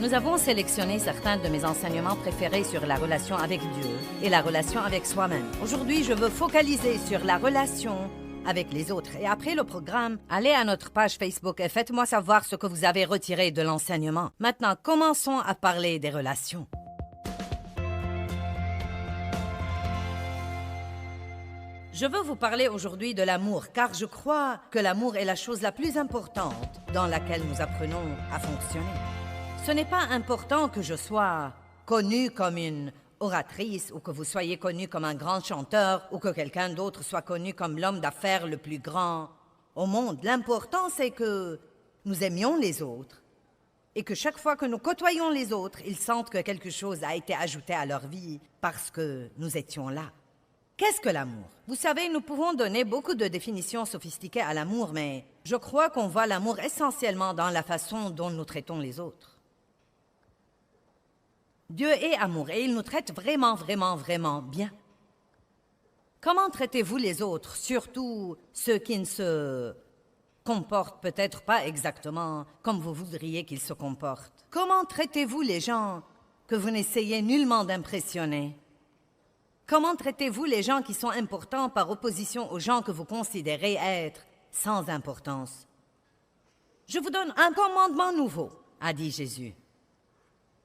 Nous avons sélectionné certains de mes enseignements préférés sur la relation avec Dieu et la relation avec soi-même. Aujourd'hui, je veux focaliser sur la relation avec les autres. Et après le programme, allez à notre page Facebook et faites-moi savoir ce que vous avez retiré de l'enseignement. Maintenant, commençons à parler des relations. Je veux vous parler aujourd'hui de l'amour, car je crois que l'amour est la chose la plus importante dans laquelle nous apprenons à fonctionner. Ce n'est pas important que je sois connue comme une oratrice ou que vous soyez connu comme un grand chanteur ou que quelqu'un d'autre soit connu comme l'homme d'affaires le plus grand au monde. L'important, c'est que nous aimions les autres et que chaque fois que nous côtoyons les autres, ils sentent que quelque chose a été ajouté à leur vie parce que nous étions là. Qu'est-ce que l'amour? Vous savez, nous pouvons donner beaucoup de définitions sophistiquées à l'amour, mais je crois qu'on voit l'amour essentiellement dans la façon dont nous traitons les autres. Dieu est amour et il nous traite vraiment, vraiment, vraiment bien. Comment traitez-vous les autres, surtout ceux qui ne se comportent peut-être pas exactement comme vous voudriez qu'ils se comportent? Comment traitez-vous les gens que vous n'essayez nullement d'impressionner? Comment traitez-vous les gens qui sont importants par opposition aux gens que vous considérez être sans importance? Je vous donne un commandement nouveau, a dit Jésus.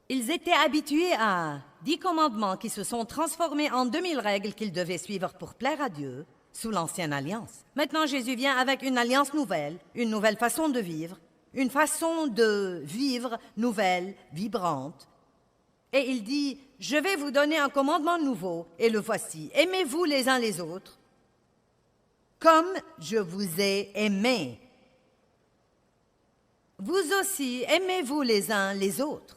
Ils étaient habitués à 10 commandements qui se sont transformés en 2000 règles qu'ils devaient suivre pour plaire à Dieu sous l'ancienne alliance. Maintenant, Jésus vient avec une alliance nouvelle, une nouvelle façon de vivre, une façon de vivre nouvelle, vibrante. Et il dit, je vais vous donner un commandement nouveau, et le voici. Aimez-vous les uns les autres, comme je vous ai aimé. Vous aussi, aimez-vous les uns les autres.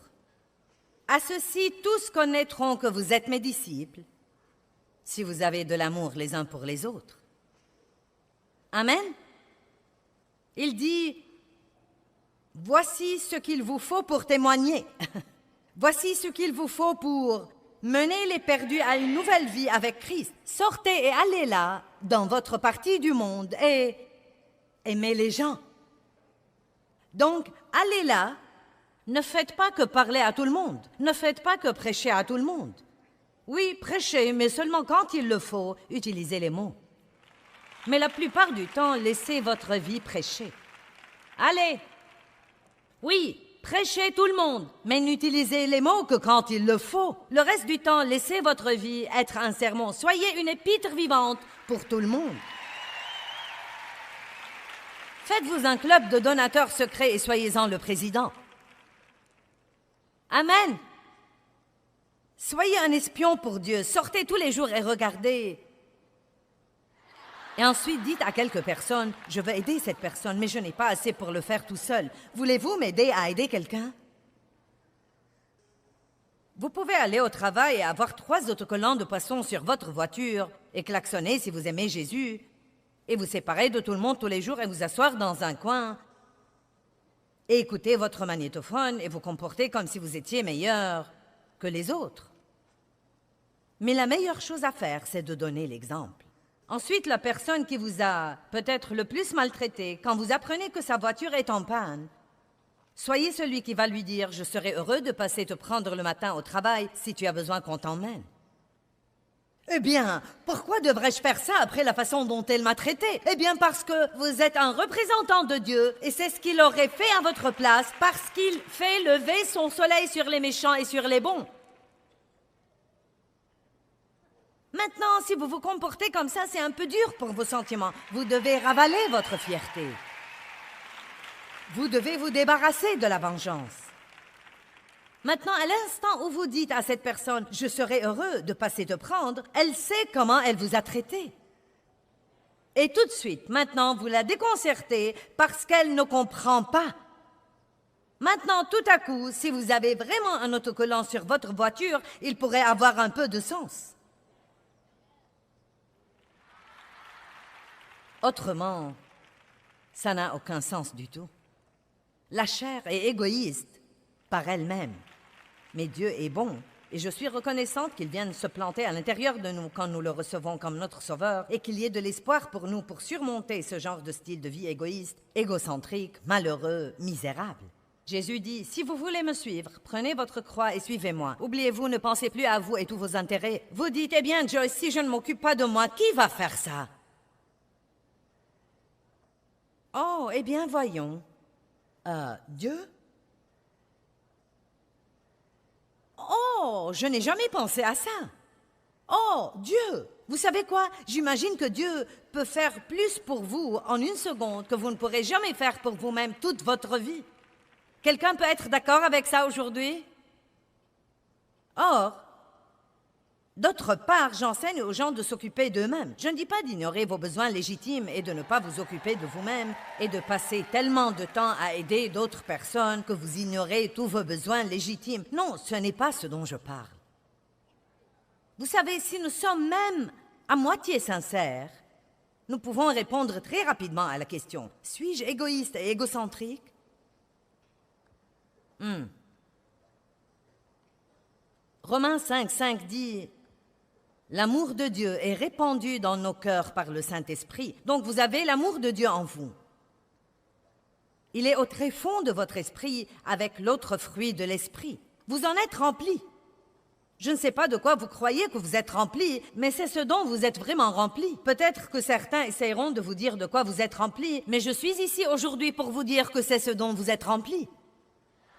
À ceci, tous connaîtront que vous êtes mes disciples, si vous avez de l'amour les uns pour les autres. Amen. Il dit, voici ce qu'il vous faut pour témoigner. Voici ce qu'il vous faut pour mener les perdus à une nouvelle vie avec Christ. Sortez et allez là, dans votre partie du monde, et aimez les gens. Donc, allez là. Ne faites pas que parler à tout le monde. Ne faites pas que prêcher à tout le monde. Oui, prêchez, mais seulement quand il le faut, utilisez les mots. Mais la plupart du temps, laissez votre vie prêcher. Allez! Oui, prêchez tout le monde, mais n'utilisez les mots que quand il le faut. Le reste du temps, laissez votre vie être un sermon. Soyez une épître vivante pour tout le monde. Faites-vous un club de donateurs secrets et soyez-en le président. Amen. Soyez un espion pour Dieu. Sortez tous les jours et regardez. Et ensuite, dites à quelques personnes, je veux aider cette personne, mais je n'ai pas assez pour le faire tout seul. Voulez-vous m'aider à aider quelqu'un? Vous pouvez aller au travail et avoir 3 autocollants de poissons sur votre voiture et klaxonner si vous aimez Jésus, et vous séparer de tout le monde tous les jours et vous asseoir dans un coin et écoutez votre magnétophone et vous comporter comme si vous étiez meilleur que les autres. Mais la meilleure chose à faire, c'est de donner l'exemple. Ensuite, la personne qui vous a peut-être le plus maltraité, quand vous apprenez que sa voiture est en panne, soyez celui qui va lui dire « Je serai heureux de passer te prendre le matin au travail si tu as besoin qu'on t'emmène. » Eh bien, pourquoi devrais-je faire ça après la façon dont elle m'a traité? Eh bien, parce que vous êtes un représentant de Dieu et c'est ce qu'il aurait fait à votre place parce qu'il fait lever son soleil sur les méchants et sur les bons. Maintenant, si vous vous comportez comme ça, c'est un peu dur pour vos sentiments. Vous devez ravaler votre fierté. Vous devez vous débarrasser de la vengeance. Maintenant, à l'instant où vous dites à cette personne « Je serai heureux de passer te prendre », elle sait comment elle vous a traité. Et tout de suite, maintenant, vous la déconcertez parce qu'elle ne comprend pas. Maintenant, tout à coup, si vous avez vraiment un autocollant sur votre voiture, il pourrait avoir un peu de sens. Autrement, ça n'a aucun sens du tout. La chair est égoïste par elle-même. Mais Dieu est bon, et je suis reconnaissante qu'il vienne se planter à l'intérieur de nous quand nous le recevons comme notre sauveur et qu'il y ait de l'espoir pour nous pour surmonter ce genre de style de vie égoïste, égocentrique, malheureux, misérable. Jésus dit, si vous voulez me suivre, prenez votre croix et suivez-moi. Oubliez-vous, ne pensez plus à vous et tous vos intérêts. Vous dites, eh bien, Joyce, si je ne m'occupe pas de moi, qui va faire ça? Oh, eh bien, voyons. Dieu? Oh, je n'ai jamais pensé à ça. Oh, Dieu! Vous savez quoi? J'imagine que Dieu peut faire plus pour vous en une seconde que vous ne pourrez jamais faire pour vous-même toute votre vie. Quelqu'un peut être d'accord avec ça aujourd'hui? Or, d'autre part, j'enseigne aux gens de s'occuper d'eux-mêmes. Je ne dis pas d'ignorer vos besoins légitimes et de ne pas vous occuper de vous-même et de passer tellement de temps à aider d'autres personnes que vous ignorez tous vos besoins légitimes. Non, ce n'est pas ce dont je parle. Vous savez, si nous sommes même à moitié sincères, nous pouvons répondre très rapidement à la question « Suis-je égoïste et égocentrique ?» Romains 5,5 dit « L'amour de Dieu est répandu dans nos cœurs par le Saint-Esprit. » Donc vous avez l'amour de Dieu en vous. Il est au tréfonds de votre esprit avec l'autre fruit de l'esprit. Vous en êtes rempli. Je ne sais pas de quoi vous croyez que vous êtes rempli, mais c'est ce dont vous êtes vraiment rempli. Peut-être que certains essayeront de vous dire de quoi vous êtes rempli, mais je suis ici aujourd'hui pour vous dire que c'est ce dont vous êtes rempli.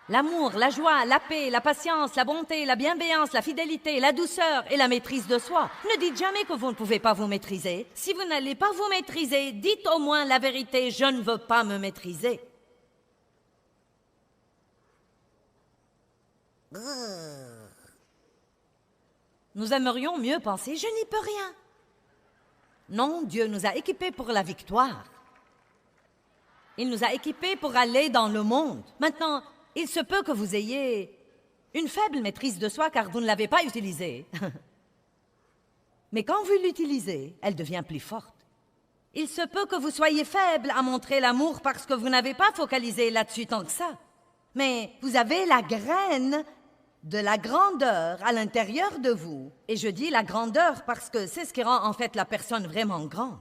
L'amour, la joie, la paix, la patience, la bonté, la bienveillance, la fidélité, la douceur et la maîtrise de soi. Ne dites jamais que vous ne pouvez pas vous maîtriser. Si vous n'allez pas vous maîtriser, dites au moins la vérité, je ne veux pas me maîtriser. Nous aimerions mieux penser, je n'y peux rien. Non, Dieu nous a équipés pour la victoire. Il nous a équipés pour aller dans le monde. Maintenant, il se peut que vous ayez une faible maîtrise de soi car vous ne l'avez pas utilisée. Mais quand vous l'utilisez, elle devient plus forte. Il se peut que vous soyez faible à montrer l'amour parce que vous n'avez pas focalisé là-dessus tant que ça. Mais vous avez la graine de la grandeur à l'intérieur de vous. Et je dis la grandeur parce que c'est ce qui rend en fait la personne vraiment grande.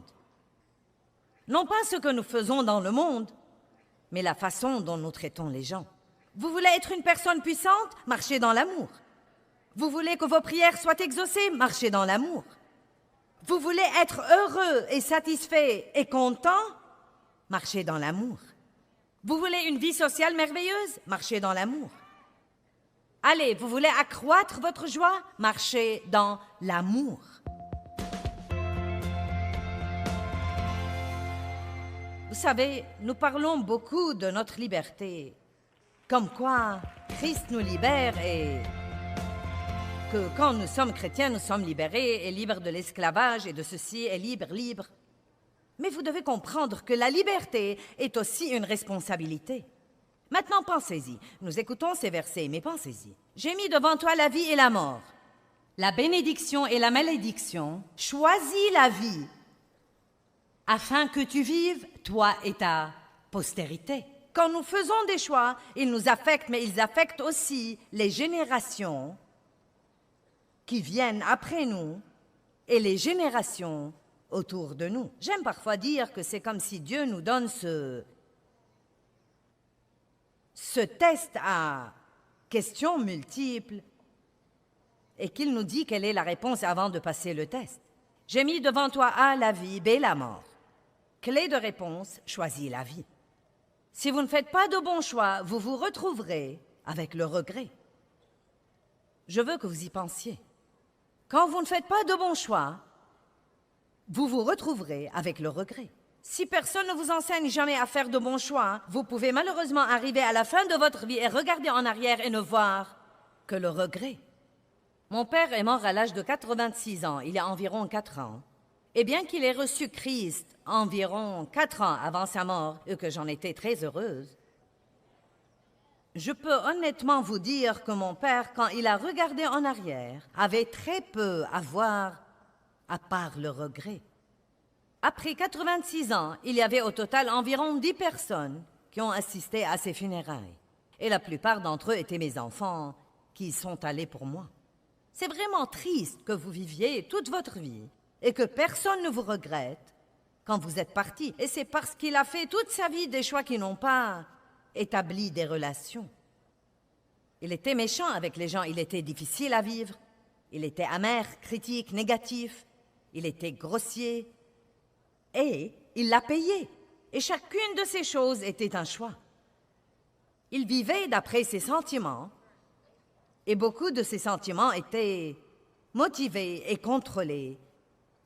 Non pas ce que nous faisons dans le monde, mais la façon dont nous traitons les gens. Vous voulez être une personne puissante? Marchez dans l'amour. Vous voulez que vos prières soient exaucées? Marchez dans l'amour. Vous voulez être heureux et satisfait et content? Marchez dans l'amour. Vous voulez une vie sociale merveilleuse? Marchez dans l'amour. Allez, vous voulez accroître votre joie? Marchez dans l'amour. Vous savez, nous parlons beaucoup de notre liberté. Comme quoi, Christ nous libère et que quand nous sommes chrétiens, nous sommes libérés et libres de l'esclavage et de ceci et libre. Mais vous devez comprendre que la liberté est aussi une responsabilité. Maintenant, pensez-y. Nous écoutons ces versets, mais pensez-y. J'ai mis devant toi la vie et la mort, la bénédiction et la malédiction. Choisis la vie, afin que tu vives, toi et ta postérité. Quand nous faisons des choix, ils nous affectent, mais ils affectent aussi les générations qui viennent après nous et les générations autour de nous. J'aime parfois dire que c'est comme si Dieu nous donne ce test à questions multiples et qu'il nous dit quelle est la réponse avant de passer le test. J'ai mis devant toi A, la vie, B, la mort. Clé de réponse, choisis la vie. Si vous ne faites pas de bons choix, vous vous retrouverez avec le regret. Je veux que vous y pensiez. Quand vous ne faites pas de bons choix, vous vous retrouverez avec le regret. Si personne ne vous enseigne jamais à faire de bons choix, vous pouvez malheureusement arriver à la fin de votre vie et regarder en arrière et ne voir que le regret. Mon père est mort à l'âge de 86 ans, il y a environ 4 ans. Et bien qu'il ait reçu Christ environ 4 ans avant sa mort et que j'en étais très heureuse, je peux honnêtement vous dire que mon père, quand il a regardé en arrière, avait très peu à voir à part le regret. Après 86 ans, il y avait au total environ 10 personnes qui ont assisté à ses funérailles. Et la plupart d'entre eux étaient mes enfants qui y sont allés pour moi. C'est vraiment triste que vous viviez toute votre vie et que personne ne vous regrette quand vous êtes parti. Et c'est parce qu'il a fait toute sa vie des choix qui n'ont pas établi des relations. Il était méchant avec les gens, il était difficile à vivre, il était amer, critique, négatif, il était grossier, et il l'a payé. Et chacune de ces choses était un choix. Il vivait d'après ses sentiments, et beaucoup de ses sentiments étaient motivés et contrôlés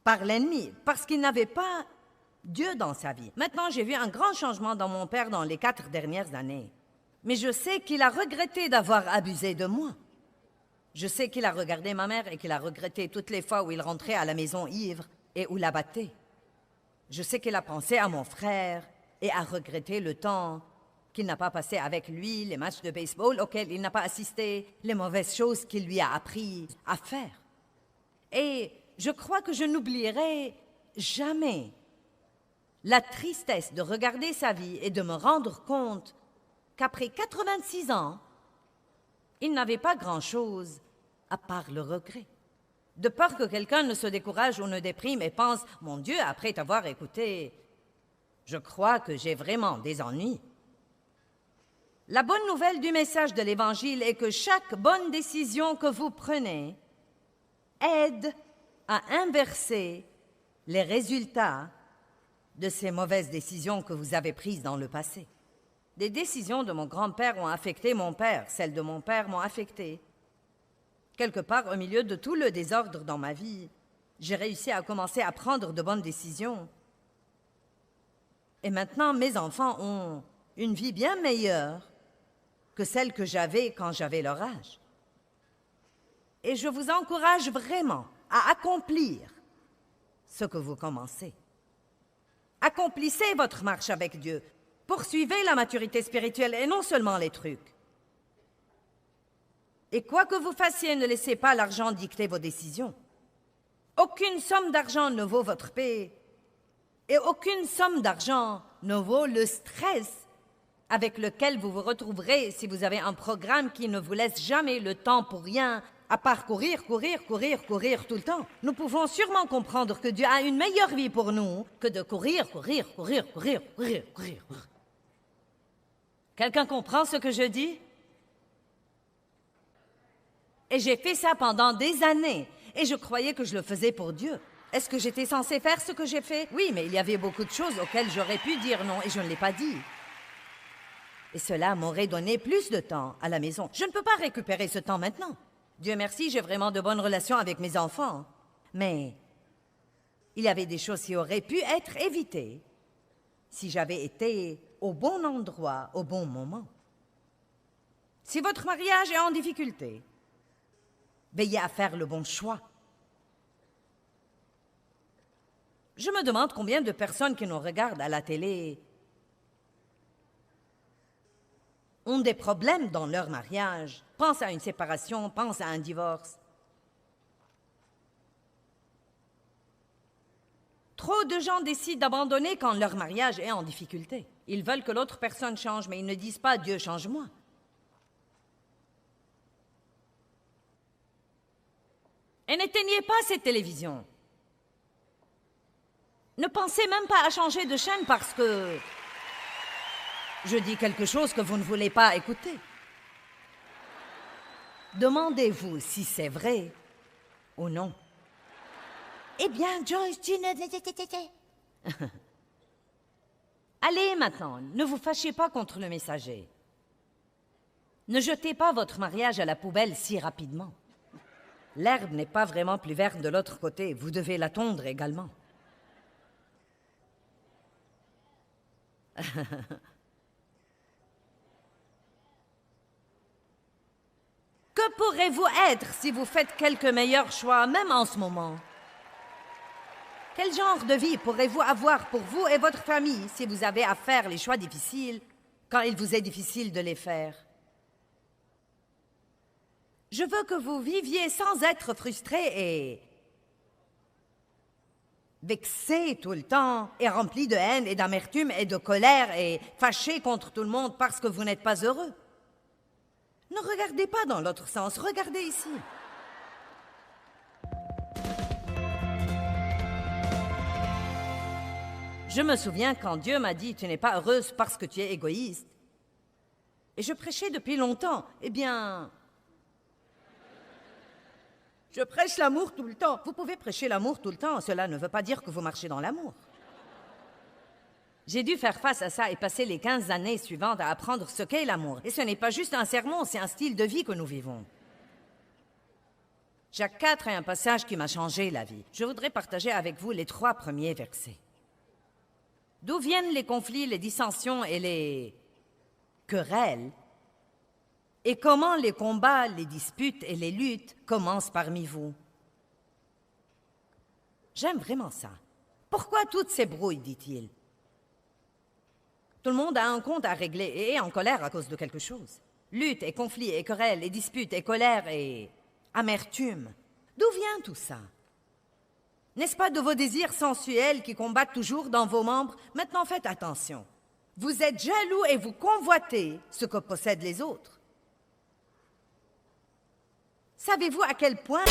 par l'ennemi, parce qu'il n'avait pas Dieu dans sa vie. Maintenant, j'ai vu un grand changement dans mon père dans les 4 dernières années. Mais je sais qu'il a regretté d'avoir abusé de moi. Je sais qu'il a regardé ma mère et qu'il a regretté toutes les fois où il rentrait à la maison ivre et où la battait. Je sais qu'il a pensé à mon frère et a regretté le temps qu'il n'a pas passé avec lui, les matchs de baseball auxquels il n'a pas assisté, les mauvaises choses qu'il lui a appris à faire. Et je crois que je n'oublierai jamais la tristesse de regarder sa vie et de me rendre compte qu'après 86 ans, il n'avait pas grand-chose à part le regret. De peur que quelqu'un ne se décourage ou ne déprime et pense « Mon Dieu, après t'avoir écouté, je crois que j'ai vraiment des ennuis. » La bonne nouvelle du message de l'Évangile est que chaque bonne décision que vous prenez aide à inverser les résultats de ces mauvaises décisions que vous avez prises dans le passé. Des décisions de mon grand-père ont affecté mon père, celles de mon père m'ont affecté. Quelque part au milieu de tout le désordre dans ma vie, j'ai réussi à commencer à prendre de bonnes décisions. Et maintenant, mes enfants ont une vie bien meilleure que celle que j'avais quand j'avais leur âge. Et je vous encourage vraiment à accomplir ce que vous commencez. Accomplissez votre marche avec Dieu. Poursuivez la maturité spirituelle et non seulement les trucs. Et quoi que vous fassiez, ne laissez pas l'argent dicter vos décisions. Aucune somme d'argent ne vaut votre paix. Et aucune somme d'argent ne vaut le stress avec lequel vous vous retrouverez si vous avez un programme qui ne vous laisse jamais le temps pour rien, à part courir tout le temps. Nous pouvons sûrement comprendre que Dieu a une meilleure vie pour nous que de courir. Quelqu'un comprend ce que je dis? Et j'ai fait ça pendant des années, et je croyais que je le faisais pour Dieu. Est-ce que j'étais censée faire ce que j'ai fait? Oui, mais il y avait beaucoup de choses auxquelles j'aurais pu dire non, et je ne l'ai pas dit. Et cela m'aurait donné plus de temps à la maison. Je ne peux pas récupérer ce temps maintenant. Dieu merci, j'ai vraiment de bonnes relations avec mes enfants. Mais il y avait des choses qui auraient pu être évitées si j'avais été au bon endroit, au bon moment. Si votre mariage est en difficulté, veillez à faire le bon choix. Je me demande combien de personnes qui nous regardent à la télé ont des problèmes dans leur mariage, pensent à une séparation, pensent à un divorce. Trop de gens décident d'abandonner quand leur mariage est en difficulté. Ils veulent que l'autre personne change, mais ils ne disent pas « Dieu, change-moi ». Et n'éteignez pas cette télévision. Ne pensez même pas à changer de chaîne parce que je dis quelque chose que vous ne voulez pas écouter. Demandez-vous si c'est vrai ou non. Eh bien, Joyce, tu ne... Allez maintenant, ne vous fâchez pas contre le messager. Ne jetez pas votre mariage à la poubelle si rapidement. L'herbe n'est pas vraiment plus verte de l'autre côté, vous devez la tondre également. Que pourrez-vous être si vous faites quelques meilleurs choix, même en ce moment? Quel genre de vie pourrez-vous avoir pour vous et votre famille si vous avez à faire les choix difficiles quand il vous est difficile de les faire? Je veux que vous viviez sans être frustré et vexé tout le temps et rempli de haine et d'amertume et de colère et fâché contre tout le monde parce que vous n'êtes pas heureux. Ne regardez pas dans l'autre sens, regardez ici. Je me souviens quand Dieu m'a dit « Tu n'es pas heureuse parce que tu es égoïste », Et je prêchais depuis longtemps. Eh bien, je prêche l'amour tout le temps. Vous pouvez prêcher l'amour tout le temps, cela ne veut pas dire que vous marchez dans l'amour. J'ai dû faire face à ça et passer les 15 années suivantes à apprendre ce qu'est l'amour. Et ce n'est pas juste un sermon, c'est un style de vie que nous vivons. Jacques 4 est un passage qui m'a changé la vie. Je voudrais partager avec vous les 3 premiers versets. D'où viennent les conflits, les dissensions et les querelles? Et comment les combats, les disputes et les luttes commencent parmi vous? J'aime vraiment ça. Pourquoi toutes ces brouilles, dit-il? Tout le monde a un compte à régler et est en colère à cause de quelque chose. Lutte et conflits et querelles et disputes et colère et amertume. D'où vient tout ça? N'est-ce pas de vos désirs sensuels qui combattent toujours dans vos membres? Maintenant, faites attention. Vous êtes jaloux et vous convoitez ce que possèdent les autres. Savez-vous à quel point...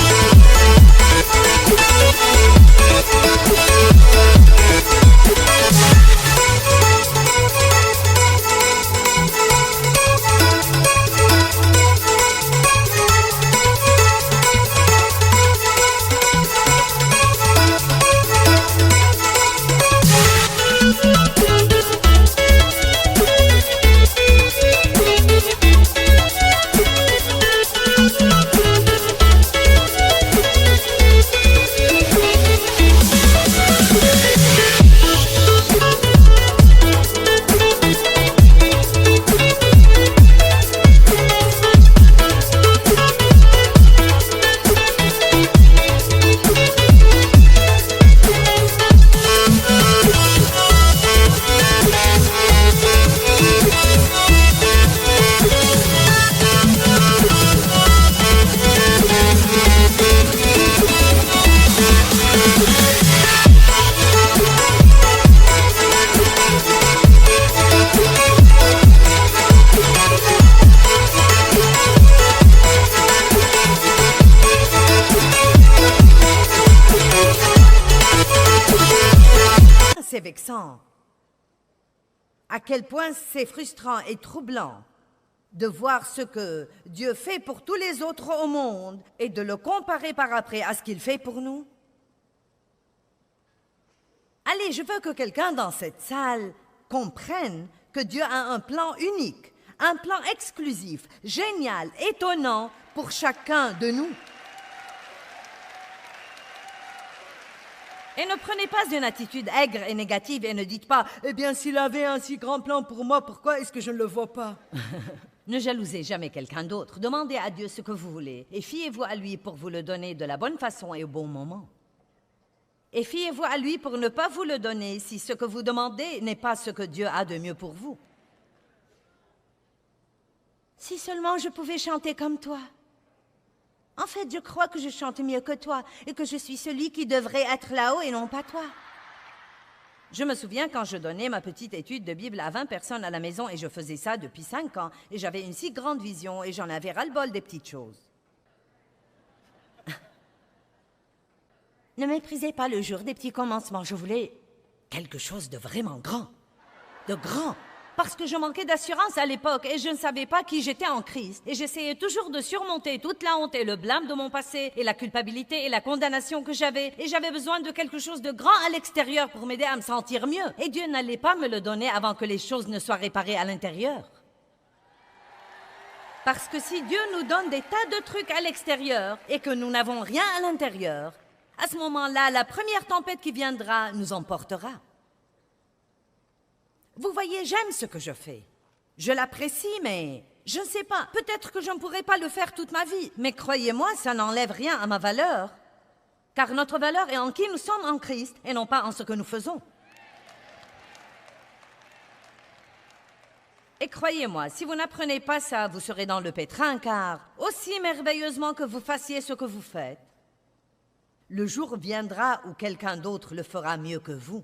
C'est vexant. À quel point c'est frustrant et troublant de voir ce que Dieu fait pour tous les autres au monde et de le comparer par après à ce qu'il fait pour nous. Allez, je veux que quelqu'un dans cette salle comprenne que Dieu a un plan unique, un plan exclusif, génial, étonnant pour chacun de nous. Et ne prenez pas une attitude aigre et négative et ne dites pas « Eh bien, s'il avait un si grand plan pour moi, pourquoi est-ce que je ne le vois pas ?» Ne jalousez jamais quelqu'un d'autre. Demandez à Dieu ce que vous voulez et fiez-vous à lui pour vous le donner de la bonne façon et au bon moment. Et fiez-vous à lui pour ne pas vous le donner si ce que vous demandez n'est pas ce que Dieu a de mieux pour vous. Si seulement je pouvais chanter comme toi. En fait, je crois que je chante mieux que toi et que je suis celui qui devrait être là-haut et non pas toi. Je me souviens quand je donnais ma petite étude de Bible à 20 personnes à la maison et je faisais ça depuis 5 ans et j'avais une si grande vision et j'en avais ras-le-bol des petites choses. Ne méprisez pas le jour des petits commencements. Je voulais quelque chose de vraiment grand, de grand. Parce que je manquais d'assurance à l'époque et je ne savais pas qui j'étais en Christ. Et j'essayais toujours de surmonter toute la honte et le blâme de mon passé et la culpabilité et la condamnation que j'avais. Et j'avais besoin de quelque chose de grand à l'extérieur pour m'aider à me sentir mieux. Et Dieu n'allait pas me le donner avant que les choses ne soient réparées à l'intérieur. Parce que si Dieu nous donne des tas de trucs à l'extérieur et que nous n'avons rien à l'intérieur, à ce moment-là, la première tempête qui viendra nous emportera. Vous voyez, j'aime ce que je fais. Je l'apprécie, mais je ne sais pas. Peut-être que je ne pourrai pas le faire toute ma vie. Mais croyez-moi, ça n'enlève rien à ma valeur. Car notre valeur est en qui nous sommes en Christ et non pas en ce que nous faisons. Et croyez-moi, si vous n'apprenez pas ça, vous serez dans le pétrin, car aussi merveilleusement que vous fassiez ce que vous faites, le jour viendra où quelqu'un d'autre le fera mieux que vous.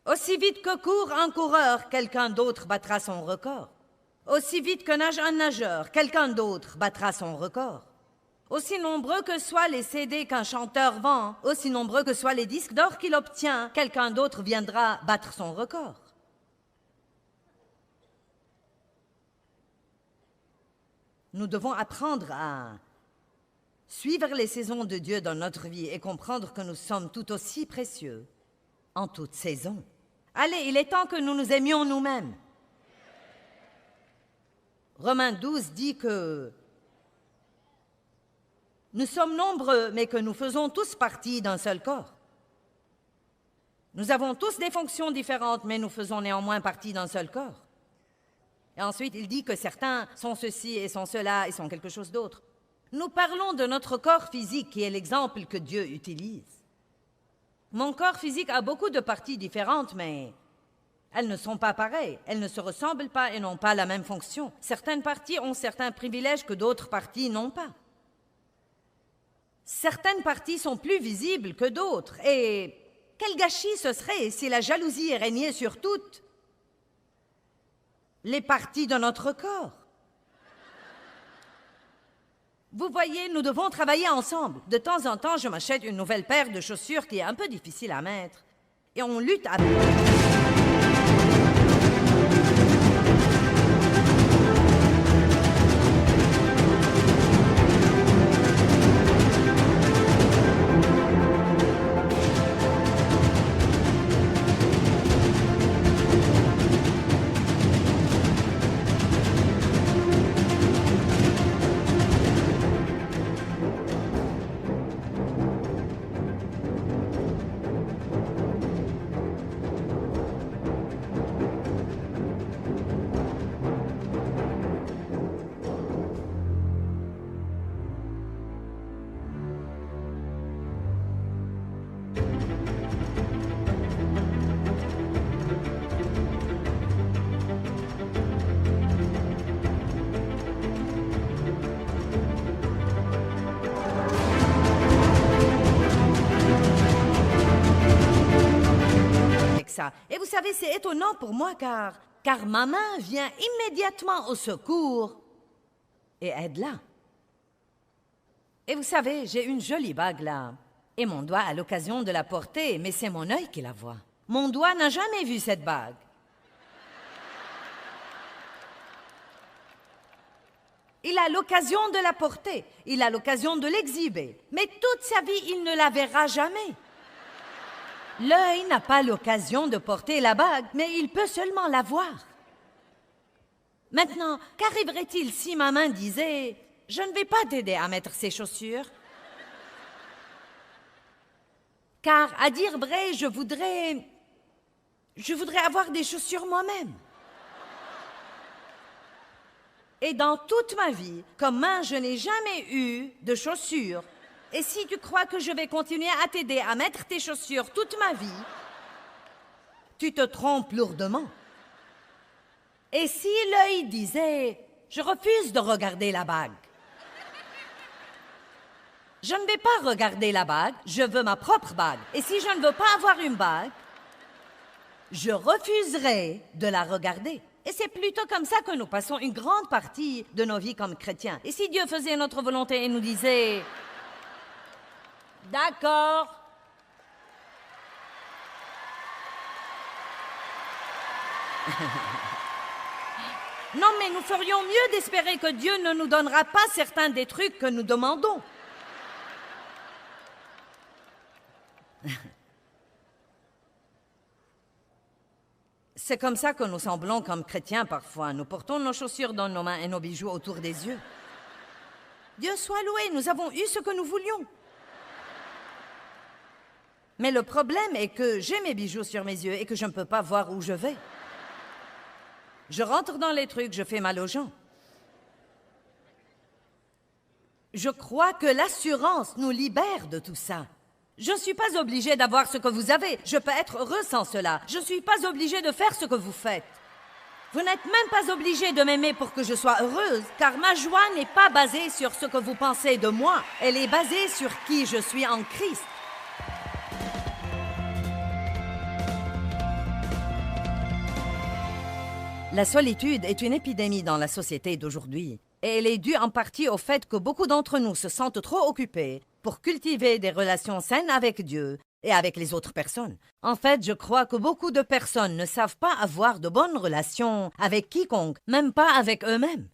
Aussi vite que court un coureur, quelqu'un d'autre battra son record. Aussi vite que nage un nageur, quelqu'un d'autre battra son record. Aussi nombreux que soient les CD qu'un chanteur vend, aussi nombreux que soient les disques d'or qu'il obtient, quelqu'un d'autre viendra battre son record. Nous devons apprendre à suivre les saisons de Dieu dans notre vie et comprendre que nous sommes tout aussi précieux en toute saison. Allez, il est temps que nous nous aimions nous-mêmes. Romains 12 dit que nous sommes nombreux, mais que nous faisons tous partie d'un seul corps. Nous avons tous des fonctions différentes, mais nous faisons néanmoins partie d'un seul corps. Et ensuite, il dit que certains sont ceci et sont cela et sont quelque chose d'autre. Nous parlons de notre corps physique qui est l'exemple que Dieu utilise. Mon corps physique a beaucoup de parties différentes, mais elles ne sont pas pareilles. Elles ne se ressemblent pas et n'ont pas la même fonction. Certaines parties ont certains privilèges que d'autres parties n'ont pas. Certaines parties sont plus visibles que d'autres. Et quel gâchis ce serait si la jalousie régnait sur toutes les parties de notre corps. Vous voyez, nous devons travailler ensemble. De temps en temps, je m'achète une nouvelle paire de chaussures qui est un peu difficile à mettre. Et on lutte avec... ça. Et vous savez, c'est étonnant pour moi car ma main vient immédiatement au secours et aide là. Et vous savez, j'ai une jolie bague là. Et mon doigt a l'occasion de la porter, mais c'est mon œil qui la voit. Mon doigt n'a jamais vu cette bague. Il a l'occasion de la porter, il a l'occasion de l'exhiber, mais toute sa vie, il ne la verra jamais. L'œil n'a pas l'occasion de porter la bague, mais il peut seulement la voir. Maintenant, qu'arriverait-il si ma main disait « Je ne vais pas t'aider à mettre ces chaussures » car, à dire vrai, je voudrais avoir des chaussures moi-même. Et dans toute ma vie, comme main, je n'ai jamais eu de chaussures. Et si tu crois que je vais continuer à t'aider à mettre tes chaussures toute ma vie, tu te trompes lourdement. Et si l'œil disait « Je refuse de regarder la bague », je ne vais pas regarder la bague, je veux ma propre bague. Et si je ne veux pas avoir une bague, je refuserai de la regarder. Et c'est plutôt comme ça que nous passons une grande partie de nos vies comme chrétiens. Et si Dieu faisait notre volonté et nous disait « D'accord », non, mais nous ferions mieux d'espérer que Dieu ne nous donnera pas certains des trucs que nous demandons. C'est comme ça que nous semblons comme chrétiens parfois. Nous portons nos chaussures dans nos mains et nos bijoux autour des yeux. Dieu soit loué, nous avons eu ce que nous voulions. Mais le problème est que j'ai mes bijoux sur mes yeux et que je ne peux pas voir où je vais. Je rentre dans les trucs, je fais mal aux gens. Je crois que l'assurance nous libère de tout ça. Je ne suis pas obligée d'avoir ce que vous avez. Je peux être heureux sans cela. Je ne suis pas obligée de faire ce que vous faites. Vous n'êtes même pas obligé de m'aimer pour que je sois heureuse, car ma joie n'est pas basée sur ce que vous pensez de moi. Elle est basée sur qui je suis en Christ. La solitude est une épidémie dans la société d'aujourd'hui. Et elle est due en partie au fait que beaucoup d'entre nous se sentent trop occupés pour cultiver des relations saines avec Dieu et avec les autres personnes. En fait, je crois que beaucoup de personnes ne savent pas avoir de bonnes relations avec quiconque, même pas avec eux-mêmes.